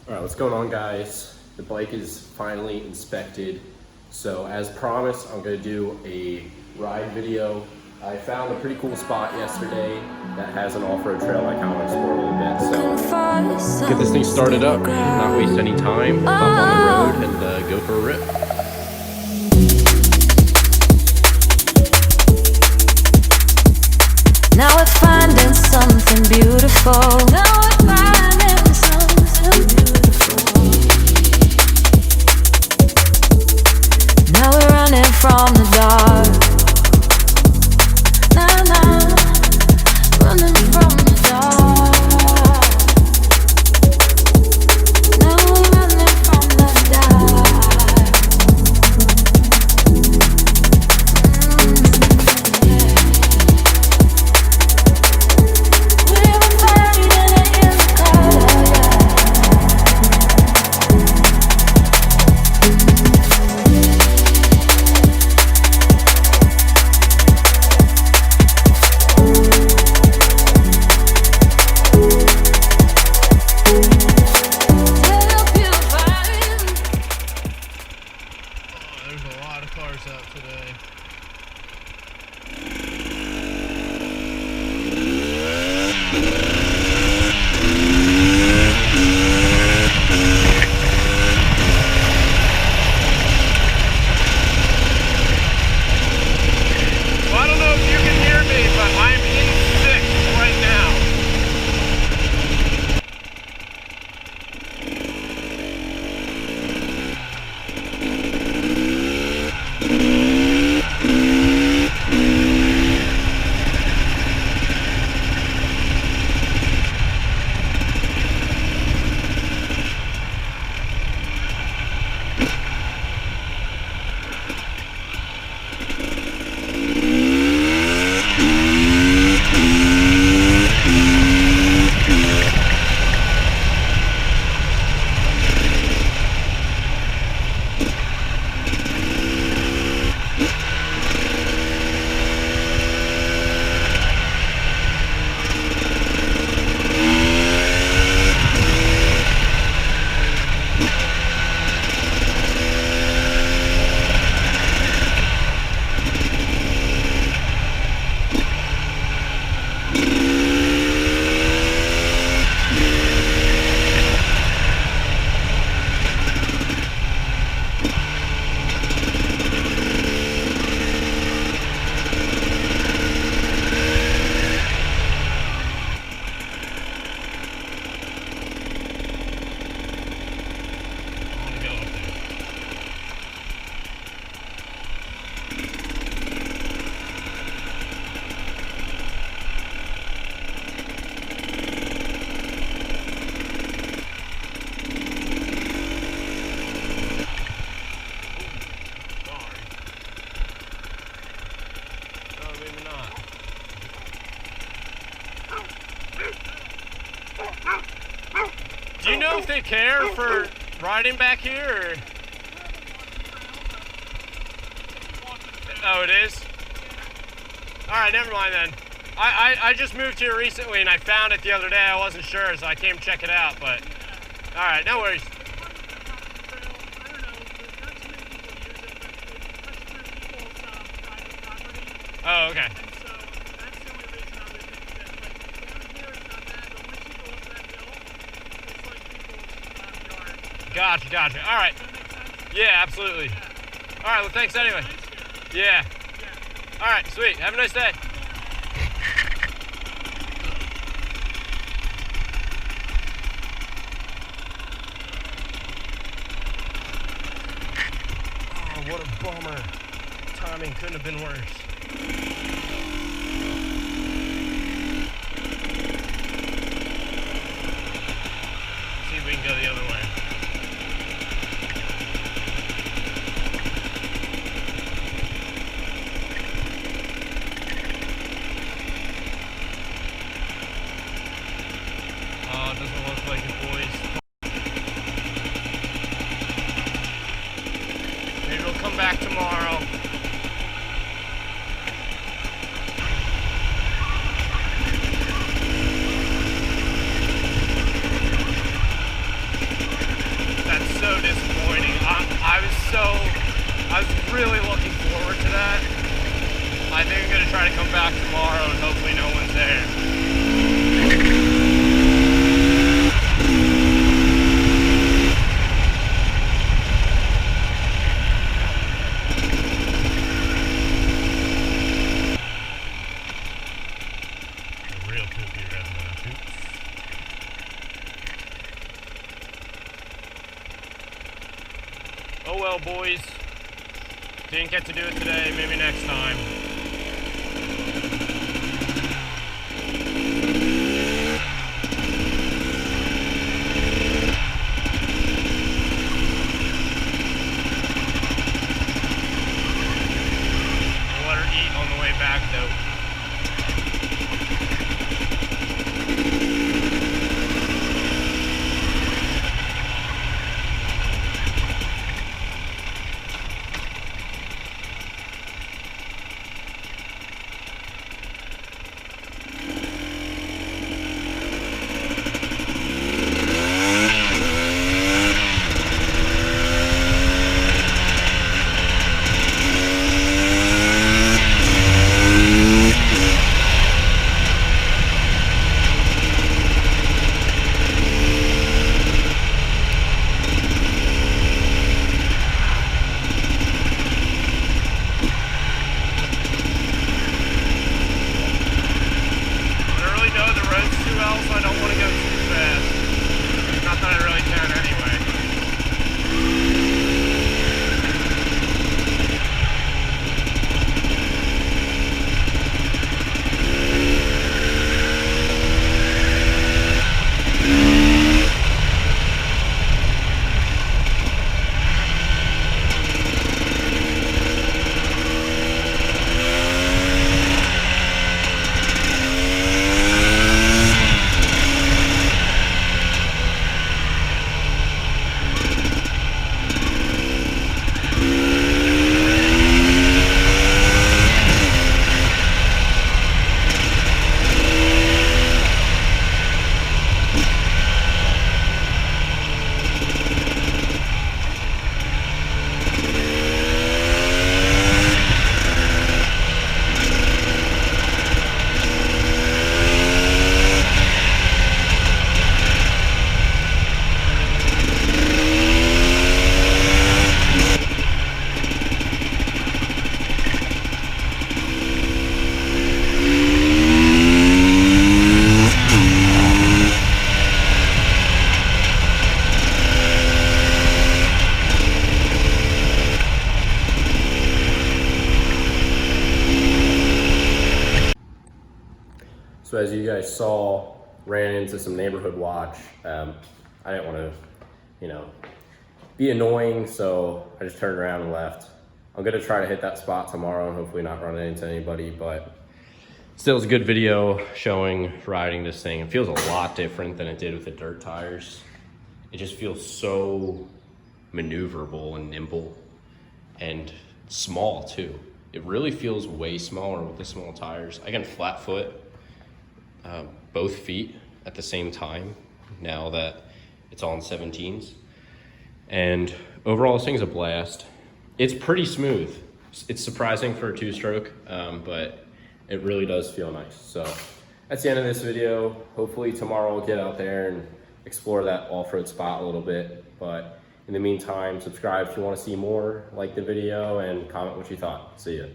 All right, what's going on, guys? The bike is finally inspected. So as promised, I'm gonna do a ride video. I found a pretty cool spot yesterday that has an off-road trail I kind of want to explore a little bit. So get this thing started up, not waste any time, hop on the road and go for a rip. Now we're finding something beautiful. Now we're finding something beautiful. Now we're running from the dark. Now, running from the dark. Now we're running from the dark. Do you know if they care for riding back here? Or? Oh, it is? Alright, never mind then. I just moved here recently and I found it the other day. I wasn't sure, so I came to check it out, but... Alright, no worries. Oh, okay. Gotcha. All right. Yeah, absolutely. All right, well, thanks anyway. Yeah. All right, sweet. Have a nice day. Oh, what a bummer. Timing couldn't have been worse. See if we can go the other way. Doesn't look like it, boys. Maybe it'll come back tomorrow. I think I'm gonna try to come back tomorrow and hopefully no one's there. Real poopy red man. Oh well, boys. Didn't get to do it today, maybe next time. I'll let her eat on the way back though. So I don't want to go too fast. Not that I really can anyway. So as you guys saw, ran into some neighborhood watch. I didn't want to, be annoying, so I just turned around and left. I'm gonna try to hit that spot tomorrow and hopefully not run into anybody, but still it's a good video showing riding this thing. It feels a lot different than it did with the dirt tires. It just feels so maneuverable and nimble and small too. It really feels way smaller with the small tires. I can flat foot both feet at the same time now that it's all in 17s. And overall, this thing's a blast. It's pretty smooth. It's surprising for a two-stroke, but it really does feel nice. So that's the end of this video. Hopefully tomorrow we'll get out there and explore that off-road spot a little bit. But in the meantime, subscribe if you want to see more, like the video, and comment what you thought. See ya.